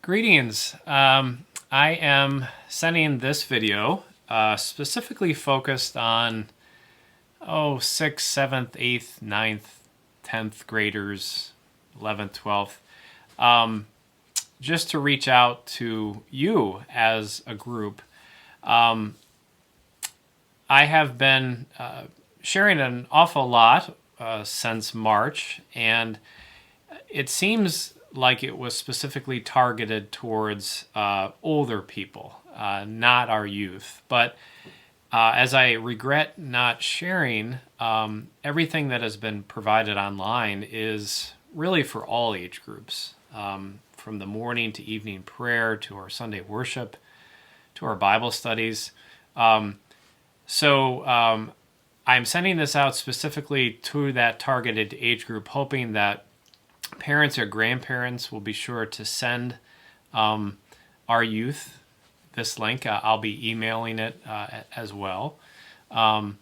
Greetings. I am sending this video specifically focused on 6th, 7th, 8th, 9th, 10th graders, 11th, 12th, just to reach out to you as a group. I have been sharing an awful lot since March, and it seems like it was specifically targeted towards older people, not our youth. But as I regret not sharing, everything that has been provided online is really for all age groups, from the morning to evening prayer to our Sunday worship to our Bible studies. So I'm sending this out specifically to that targeted age group, hoping that parents or grandparents will be sure to send our youth this link. I'll be emailing it as well. But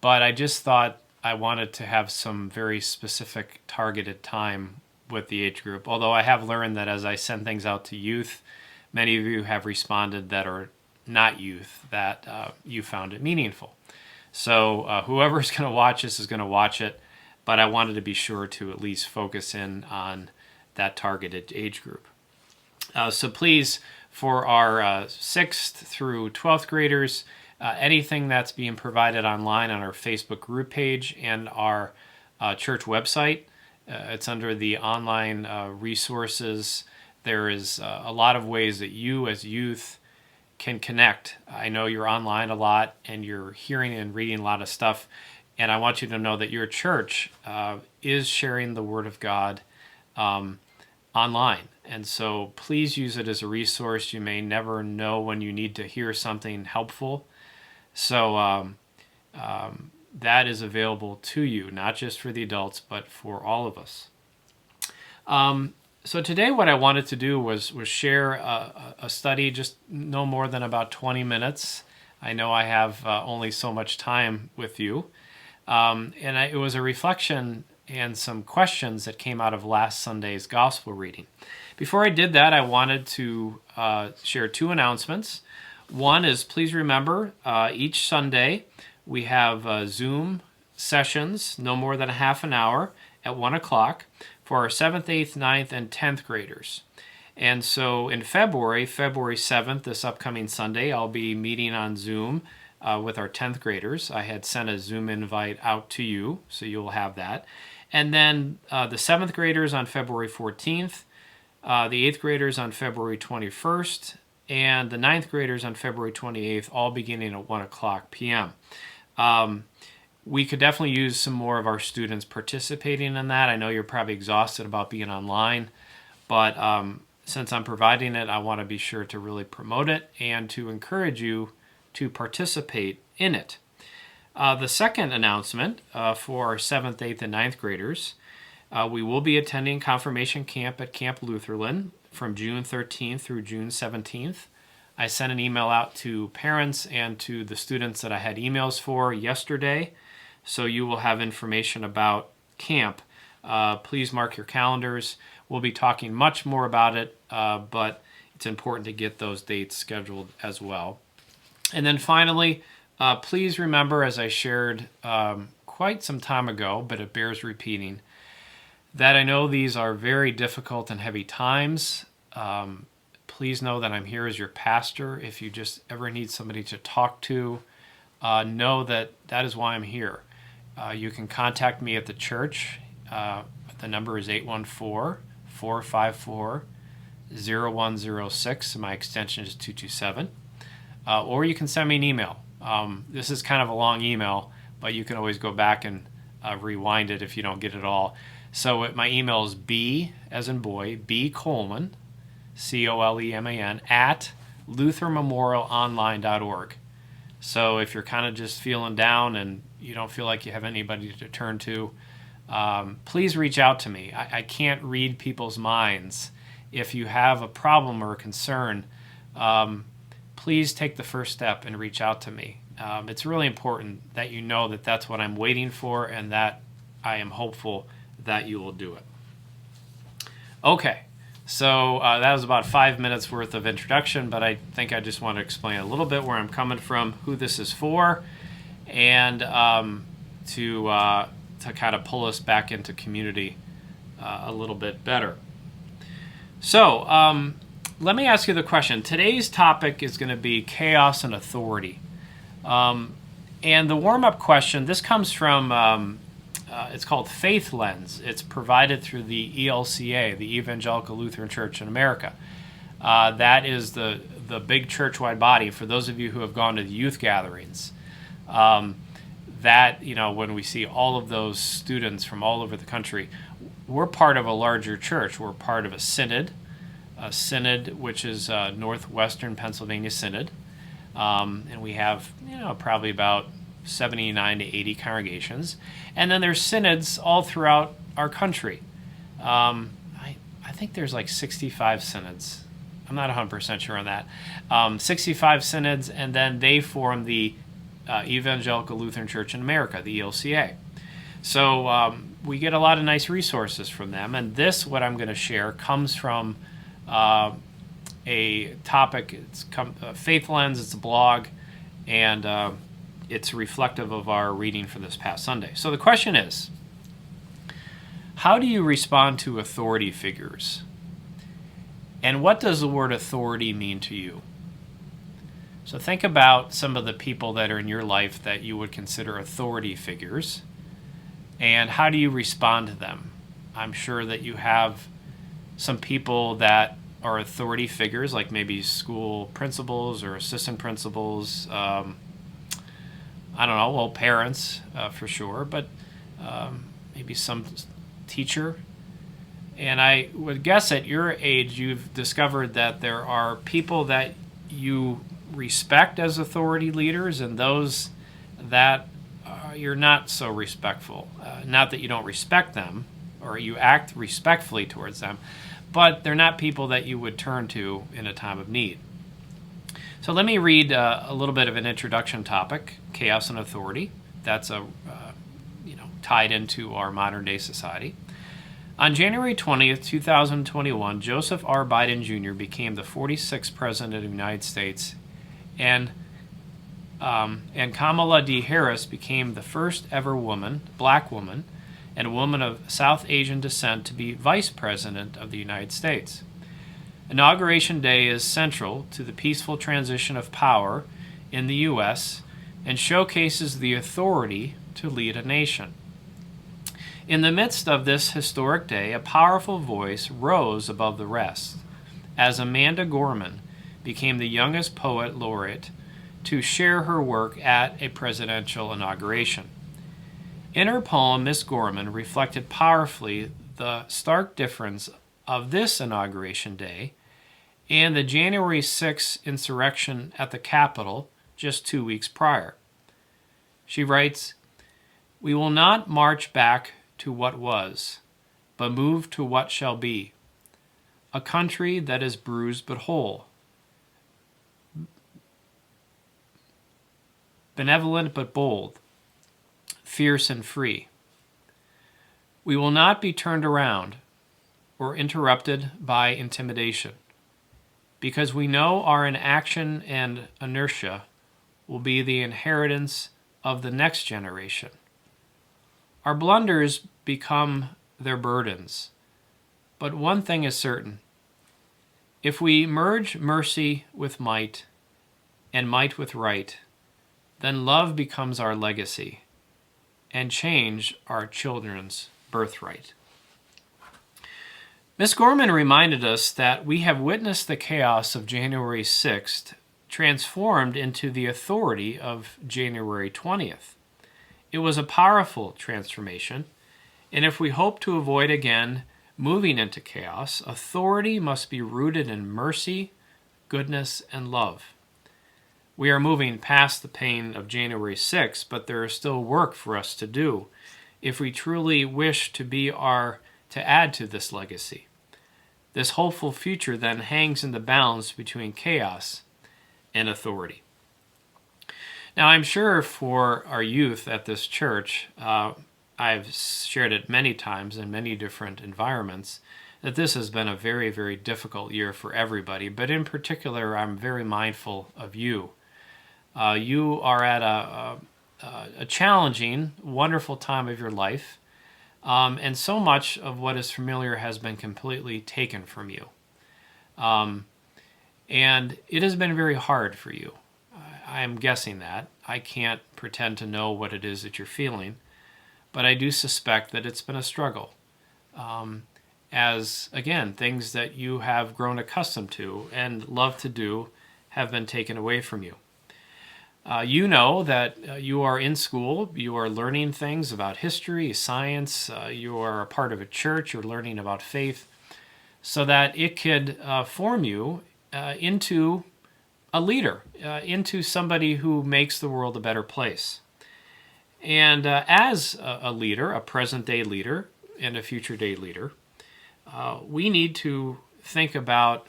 I just thought I wanted to have some very specific targeted time with the age group. Although I have learned that as I send things out to youth, many of you have responded that are not youth, that you found it meaningful. So whoever's going to watch this is going to watch it. But I wanted to be sure to at least focus in on that targeted age group. So please, for our 6th through 12th graders, anything that's being provided online on our Facebook group page and our church website, it's under the online resources. There is a lot of ways that you as youth can connect. I know you're online a lot and you're hearing and reading a lot of stuff. And I want you to know that your church is sharing the Word of God online. And so please use it as a resource. You may never know when you need to hear something helpful. So that is available to you, not just for the adults, but for all of us. So today what I wanted to do was share a study, just no more than about 20 minutes. I know I have only so much time with you. It was a reflection and some questions that came out of last Sunday's gospel reading. Before I did that, I wanted to share two announcements. One is, please remember, each Sunday we have Zoom sessions, no more than a half an hour at 1 o'clock for our 7th, 8th, 9th, and 10th graders. And so in February 7th, this upcoming Sunday, I'll be meeting on Zoom with our 10th graders. I had sent a Zoom invite out to you, so you'll have that. And then the 7th graders on February 14th, the 8th graders on February 21st, and the 9th graders on February 28th, all beginning at 1 o'clock p.m. We could definitely use some more of our students participating in that. I know you're probably exhausted about being online, but since I'm providing it, I want to be sure to really promote it and to encourage you to participate in it. The second announcement for our 7th, 8th, and 9th graders, we will be attending confirmation camp at Camp Lutherland from June 13th through June 17th. I sent an email out to parents and to the students that I had emails for yesterday, so you will have information about camp. Please mark your calendars. We'll be talking much more about it, but it's important to get those dates scheduled as well. And then finally, please remember, as I shared quite some time ago, but it bears repeating, that I know these are very difficult and heavy times. Please know that I'm here as your pastor. If you just ever need somebody to talk to, know that that is why I'm here. You can contact me at the church. The number is 814-454-0106. My extension is 227. Or you can send me an email. This is kind of a long email, but you can always go back and rewind it if you don't get it all. So my email is B, as in boy, B Coleman, Coleman, at luthermemorialonline.org. So if you're kind of just feeling down and you don't feel like you have anybody to turn to, please reach out to me. I can't read people's minds. If you have a problem or a concern, please take the first step and reach out to me. It's really important that you know that that's what I'm waiting for and that I am hopeful that you will do it. Okay, So that was about 5 minutes worth of introduction, but I think I just want to explain a little bit where I'm coming from, who this is for, and to kind of pull us back into community a little bit better. So let me ask you the question. Today's topic is going to be chaos and authority. And the warm-up question, this comes from, it's called Faith Lens. It's provided through the ELCA, the Evangelical Lutheran Church in America. That is the big church-wide body. For those of you who have gone to the youth gatherings, that, when we see all of those students from all over the country, we're part of a larger church. We're part of a synod which is Northwestern Pennsylvania Synod. And we have, probably about 79 to 80 congregations. And then there's synods all throughout our country. I think there's like 65 synods. I'm not 100% sure on that. 65 synods, and then they form the Evangelical Lutheran Church in America, the ELCA. So we get a lot of nice resources from them. And this, what I'm going to share, comes from a topic. It's Faith Lens. It's a blog, and it's reflective of our reading for this past Sunday. So the question is, how do you respond to authority figures? And what does the word authority mean to you? So think about some of the people that are in your life that you would consider authority figures, and how do you respond to them? I'm sure that you have some people that are authority figures, like maybe school principals or assistant principals. I don't know, well, parents for sure, but maybe some teacher. And I would guess at your age, you've discovered that there are people that you respect as authority leaders, and those that you're not so respectful. Not that you don't respect them, or you act respectfully towards them, but they're not people that you would turn to in a time of need. So let me read a little bit of an introduction topic, chaos and authority. That's tied into our modern day society. On January 20th, 2021, Joseph R. Biden Jr. became the 46th President of the United States, and Kamala D. Harris became the first ever black woman, and a woman of South Asian descent to be Vice President of the United States. Inauguration Day is central to the peaceful transition of power in the U.S. and showcases the authority to lead a nation. In the midst of this historic day, a powerful voice rose above the rest, as Amanda Gorman became the youngest poet laureate to share her work at a presidential inauguration. In her poem, Miss Gorman reflected powerfully the stark difference of this inauguration day and the January 6th insurrection at the Capitol just 2 weeks prior. She writes, "We will not march back to what was, but move to what shall be. A country that is bruised but whole, benevolent but bold, fierce and free. We will not be turned around or interrupted by intimidation, because we know our inaction and inertia will be the inheritance of the next generation. Our blunders become their burdens, but one thing is certain. If we merge mercy with might and might with right, then love becomes our legacy and change our children's birthright." Miss Gorman reminded us that we have witnessed the chaos of January 6th transformed into the authority of January 20th. It was a powerful transformation, and if we hope to avoid again moving into chaos, authority must be rooted in mercy, goodness, and love. We are moving past the pain of January 6th, but there is still work for us to do if we truly wish to add to this legacy. This hopeful future then hangs in the balance between chaos and authority. Now, I'm sure for our youth at this church, I've shared it many times in many different environments, that this has been a very, very difficult year for everybody, but in particular, I'm very mindful of you. You are at a challenging, wonderful time of your life, and so much of what is familiar has been completely taken from you. And it has been very hard for you. I am guessing that. I can't pretend to know what it is that you're feeling, but I do suspect that it's been a struggle. As, again, things that you have grown accustomed to and love to do have been taken away from you. You know that you are in school, you are learning things about history, science, you are a part of a church, you're learning about faith, so that it could form you into a leader, into somebody who makes the world a better place. And as a leader, a present-day leader and a future-day leader, we need to think about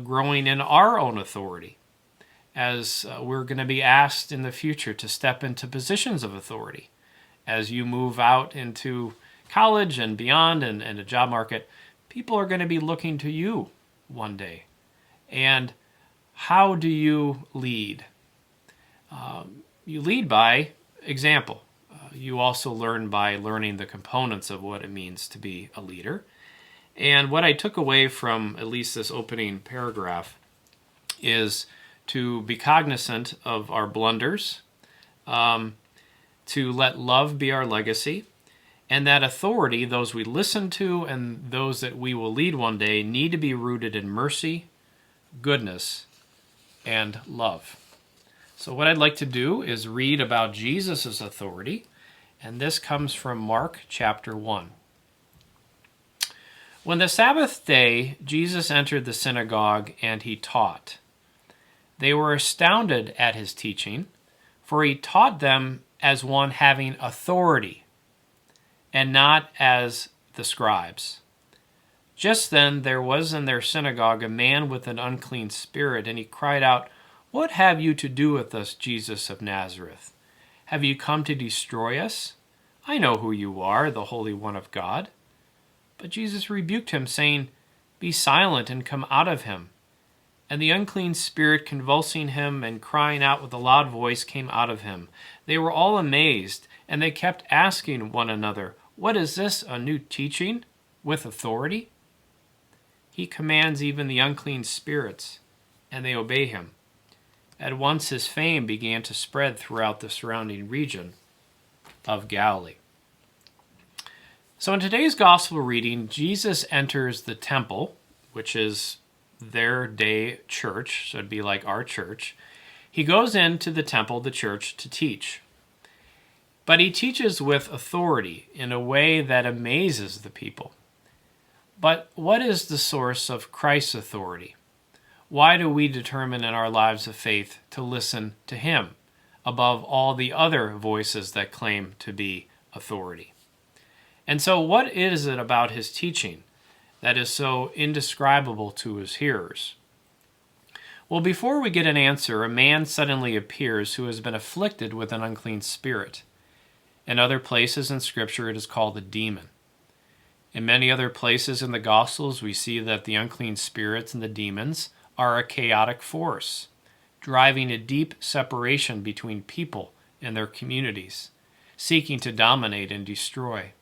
growing in our own authority, as we're going to be asked in the future to step into positions of authority. As you move out into college and beyond and a job market, people are going to be looking to you one day. And how do you lead? You lead by example. You also learn by learning the components of what it means to be a leader. And what I took away from at least this opening paragraph is to be cognizant of our blunders, to let love be our legacy, and that authority, those we listen to and those that we will lead one day, need to be rooted in mercy, goodness, and love. So what I'd like to do is read about Jesus' authority, and this comes from Mark chapter 1. When the Sabbath day, Jesus entered the synagogue and he taught. They were astounded at his teaching, for he taught them as one having authority, and not as the scribes. Just then there was in their synagogue a man with an unclean spirit, and he cried out, "What have you to do with us, Jesus of Nazareth? Have you come to destroy us? I know who you are, the Holy One of God." But Jesus rebuked him, saying, "Be silent and come out of him." And the unclean spirit, convulsing him and crying out with a loud voice, came out of him. They were all amazed, and they kept asking one another, "What is this, a new teaching with authority? He commands even the unclean spirits, and they obey him." At once his fame began to spread throughout the surrounding region of Galilee. So in today's gospel reading, Jesus enters the temple, which is their day church, so it'd be like our church. He goes into the temple, the church, to teach. But he teaches with authority in a way that amazes the people. But what is the source of Christ's authority? Why do we determine in our lives of faith to listen to him above all the other voices that claim to be authority? And so what is it about his teaching that is so indescribable to his hearers? Well, before we get an answer, a man suddenly appears who has been afflicted with an unclean spirit. In other places in Scripture, it is called a demon. In many other places in the Gospels, we see that the unclean spirits and the demons are a chaotic force, driving a deep separation between people and their communities, seeking to dominate and destroy.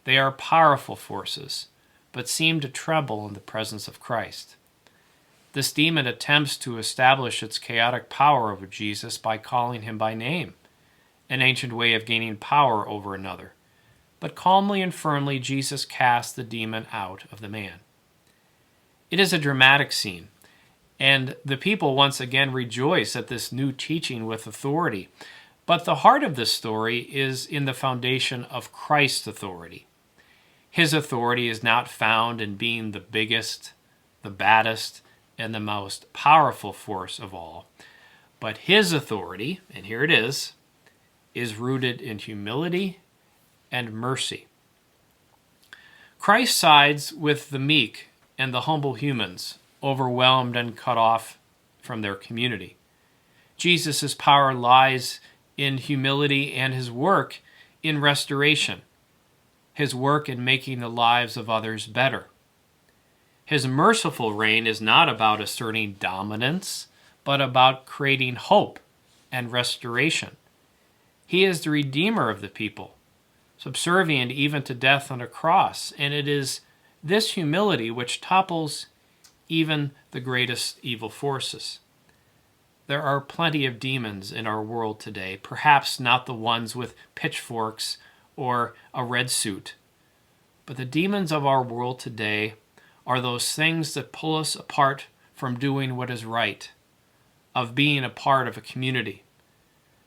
They are powerful forces, but seem to tremble in the presence of Christ. This demon attempts to establish its chaotic power over Jesus by calling him by name, an ancient way of gaining power over another. But calmly and firmly, Jesus casts the demon out of the man. It is a dramatic scene, and the people once again rejoice at this new teaching with authority. But the heart of this story is in the foundation of Christ's authority. His authority is not found in being the biggest, the baddest, and the most powerful force of all. But his authority, and here it is rooted in humility and mercy. Christ sides with the meek and the humble humans, overwhelmed and cut off from their community. Jesus' power lies in humility and his work in restoration, his work in making the lives of others better. His merciful reign is not about asserting dominance, but about creating hope and restoration. He is the Redeemer of the people, subservient even to death on a cross, and it is this humility which topples even the greatest evil forces. There are plenty of demons in our world today, perhaps not the ones with pitchforks or a red suit, but the demons of our world today are those things that pull us apart from doing what is right, of being a part of a community,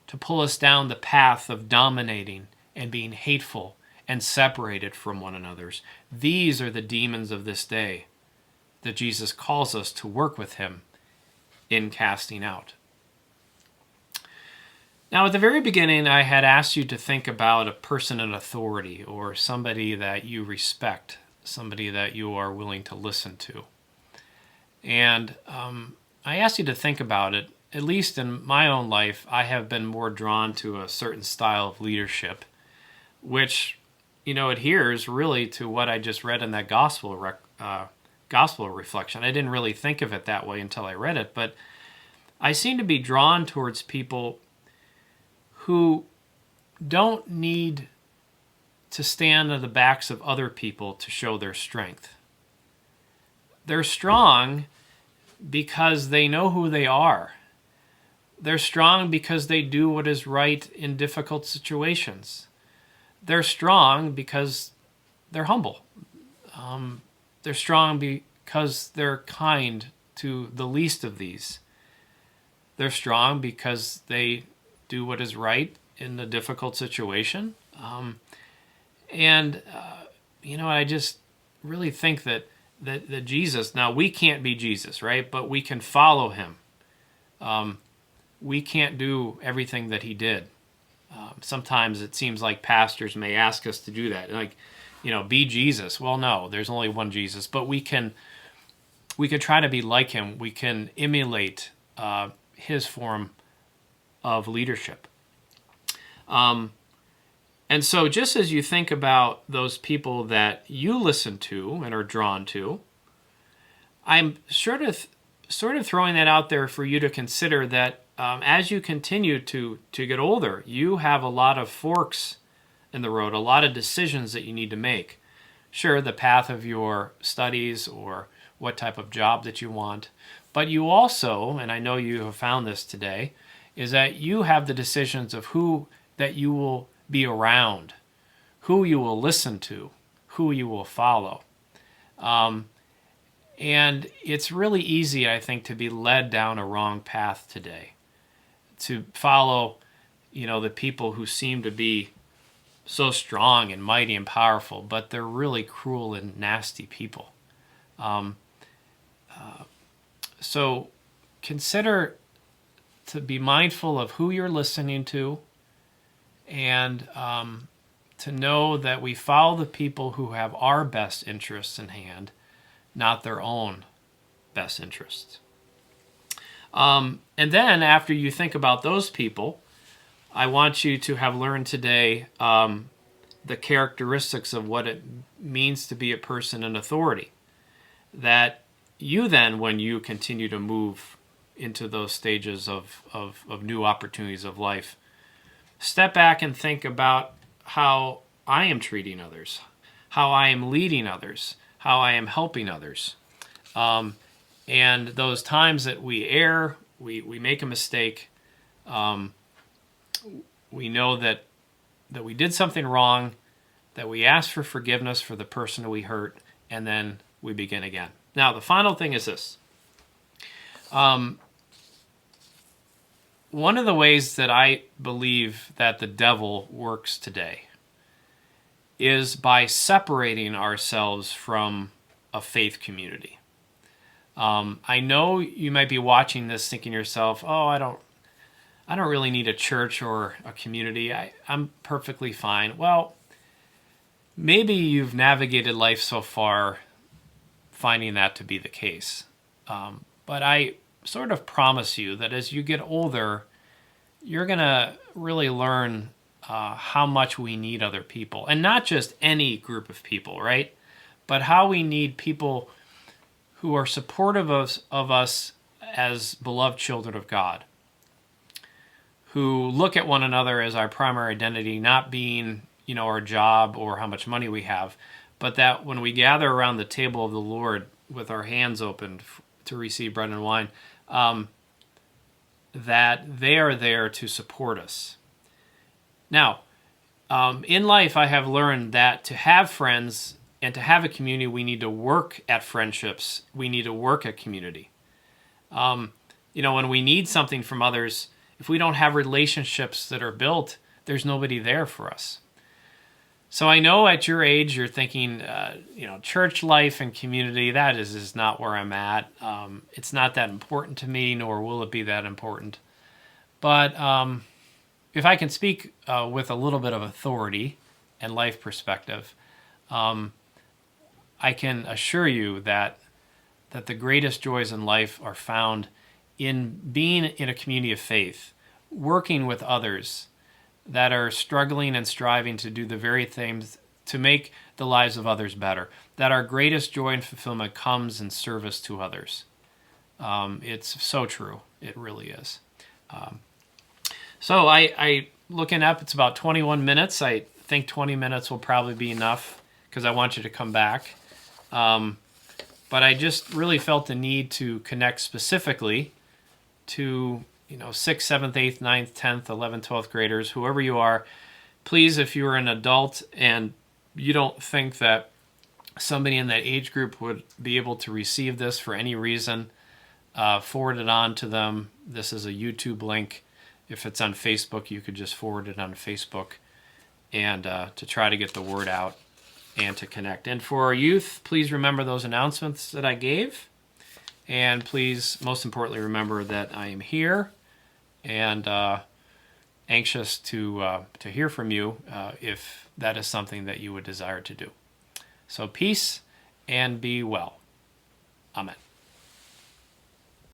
to pull us down the path of dominating and being hateful and separated from one another. These are the demons of this day that Jesus calls us to work with him in casting out. Now, at the very beginning, I had asked you to think about a person in authority or somebody that you respect, somebody that you are willing to listen to. And I asked you to think about it. At least in my own life, I have been more drawn to a certain style of leadership, which, adheres really to what I just read in that gospel reflection. I didn't really think of it that way until I read it, but I seem to be drawn towards people who don't need to stand on the backs of other people to show their strength. They're strong because they know who they are. They're strong because they do what is right in difficult situations. They're strong because they're humble. They're strong because they're kind to the least of these. They're strong because they do what is right in a difficult situation. I just really think that Jesus, now we can't be Jesus, right? But we can follow him. We can't do everything that he did. Sometimes it seems like pastors may ask us to do that. Like, be Jesus. Well, no, there's only one Jesus. But we can try to be like him. We can emulate his form of leadership. And so just as you think about those people that you listen to and are drawn to, I'm sort of throwing that out there for you to consider that as you continue to get older, you have a lot of forks in the road, a lot of decisions that you need to make. Sure, the path of your studies or what type of job that you want, but you also, and I know you have found this today, is that you have the decisions of who that you will be around, who you will listen to, who you will follow. And it's really easy, I think, to be led down a wrong path today, to follow, the people who seem to be so strong and mighty and powerful, but they're really cruel and nasty people. So consider to be mindful of who you're listening to, and to know that we follow the people who have our best interests in hand, not their own best interests. And then after you think about those people, I want you to have learned today the characteristics of what it means to be a person in authority. That you then, when you continue to move into those stages of new opportunities of life, step back and think about how I am treating others, how I am leading others, how I am helping others. And those times that we err, we make a mistake, we know that we did something wrong, that we ask for forgiveness for the person we hurt, and then we begin again. Now, the final thing is this. One of the ways that I believe that the devil works today is by separating ourselves from a faith community. I know you might be watching this thinking to yourself, oh, I don't really need a church or a community. I'm perfectly fine. Well, maybe you've navigated life so far finding that to be the case. But I sort of promise you that as you get older, you're going to really learn how much we need other people. And not just any group of people, right? But how we need people who are supportive of us as beloved children of God, who look at one another as our primary identity, not being, our job or how much money we have, but that when we gather around the table of the Lord with our hands opened to receive bread and wine, that they are there to support us. Now, in life, I have learned that to have friends and to have a community, we need to work at friendships. We need to work at community. When we need something from others, if we don't have relationships that are built, there's nobody there for us. So I know at your age, you're thinking, church life and community, that is not where I'm at. It's not that important to me, nor will it be that important. But if I can speak with a little bit of authority and life perspective, I can assure you that the greatest joys in life are found in being in a community of faith, working with others that are struggling and striving to do the very things to make the lives of others better, that our greatest joy and fulfillment comes in service to others. It's so true. It really is. So I looking up, it's about 21 minutes. I think 20 minutes will probably be enough because I want you to come back. But I just really felt the need to connect specifically to 6th, 7th, 8th, 9th, 10th, 11th, 12th graders, whoever you are. Please, if you're an adult and you don't think that somebody in that age group would be able to receive this for any reason, forward it on to them. This is a YouTube link. If it's on Facebook, you could just forward it on Facebook and to try to get the word out and to connect. And for our youth, please remember those announcements that I gave. And please, most importantly, remember that I am here and anxious to hear from you if that is something that you would desire to do. So peace and be well. Amen.